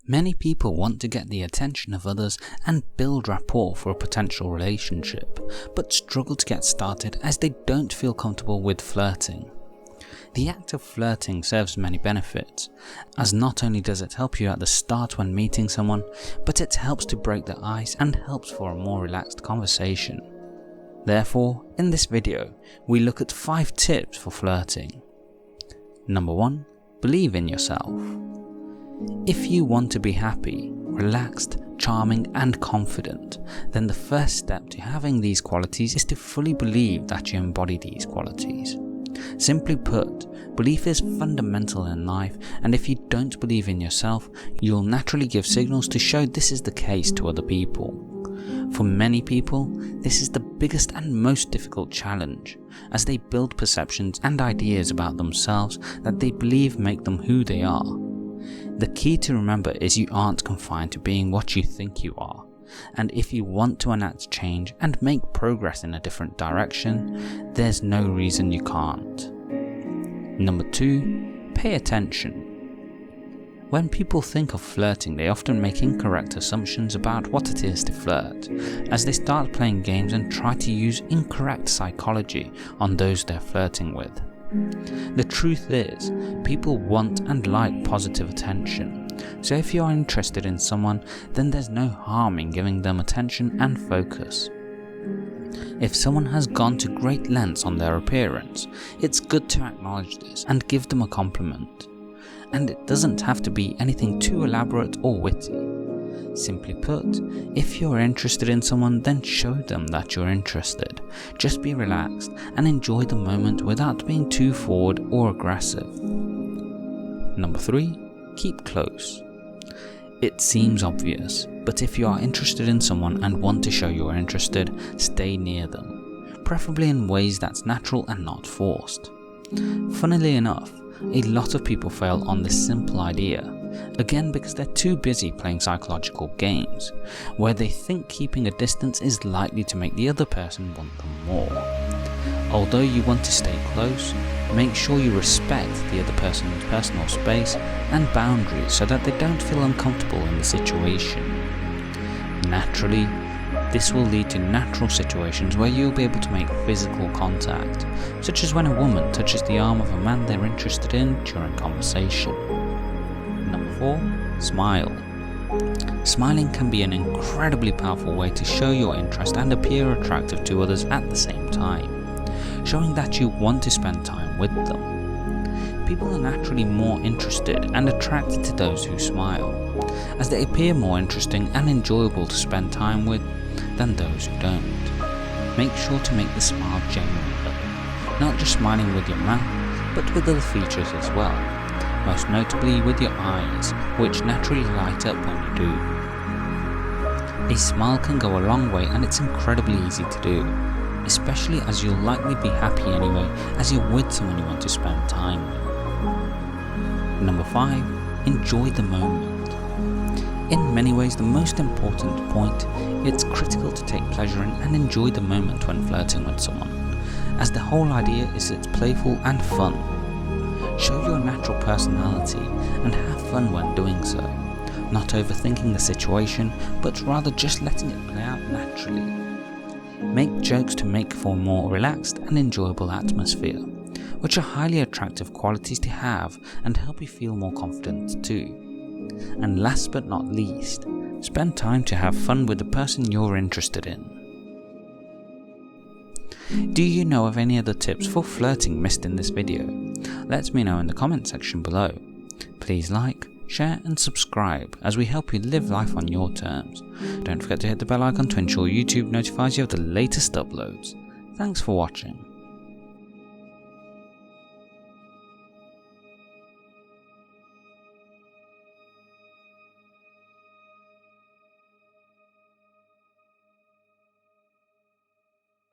Many people want to get the attention of others and build rapport for a potential relationship, but struggle to get started as they don't feel comfortable with flirting. The act of flirting serves many benefits, as not only does it help you at the start when meeting someone, but it helps to break the ice and helps for a more relaxed conversation. Therefore, in this video, we look at 5 tips for flirting. Number 1. Believe in yourself. If you want to be happy, relaxed, charming and confident, then the first step to having these qualities is to fully believe that you embody these qualities. Simply put, belief is fundamental in life, and if you don't believe in yourself, you'll naturally give signals to show this is the case to other people. For many people, this is the biggest and most difficult challenge, as they build perceptions and ideas about themselves that they believe make them who they are. The key to remember is you aren't confined to being what you think you are, and if you want to enact change and make progress in a different direction, there's no reason you can't. Number 2. Pay attention. When people think of flirting, they often make incorrect assumptions about what it is to flirt, as they start playing games and try to use incorrect psychology on those they're flirting with. The truth is, people want and like positive attention, so if you are interested in someone, then there's no harm in giving them attention and focus. If someone has gone to great lengths on their appearance, it's good to acknowledge this and give them a compliment. And it doesn't have to be anything too elaborate or witty. Simply put, if you're interested in someone, then show them that you're interested. Just be relaxed and enjoy the moment without being too forward or aggressive. Number 3. Keep close. It seems obvious, but if you are interested in someone and want to show you're interested, stay near them, preferably in ways that's natural and not forced. Funnily enough, a lot of people fail on this simple idea, again because they're too busy playing psychological games, where they think keeping a distance is likely to make the other person want them more. Although you want to stay close, make sure you respect the other person's personal space and boundaries so that they don't feel uncomfortable in the situation. Naturally, this will lead to natural situations where you'll be able to make physical contact, such as when a woman touches the arm of a man they're interested in during conversation. Number 4. Smile. Smiling can be an incredibly powerful way to show your interest and appear attractive to others at the same time, showing that you want to spend time with them. People are naturally more interested and attracted to those who smile, as they appear more interesting and enjoyable to spend time with than those who don't. Make sure to make the smile genuine though, not just smiling with your mouth, but with other features as well, most notably with your eyes, which naturally light up when you do. A smile can go a long way and it's incredibly easy to do, especially as you'll likely be happy anyway as you're with someone you want to spend time with. Number 5. Enjoy the moment. In many ways, the most important point, it's critical to take pleasure in and enjoy the moment when flirting with someone, as the whole idea is it's playful and fun. Show your natural personality and have fun when doing so, not overthinking the situation, but rather just letting it play out naturally. Make jokes to make for a more relaxed and enjoyable atmosphere, which are highly attractive qualities to have and help you feel more confident too. And last but not least, spend time to have fun with the person you're interested in. Do you know of any other tips for flirting missed in this video? Let me know in the comment section below. Please like, share and subscribe as we help you live life on your terms. Don't forget to hit the bell icon to ensure YouTube notifies you of the latest uploads. Thanks for watching.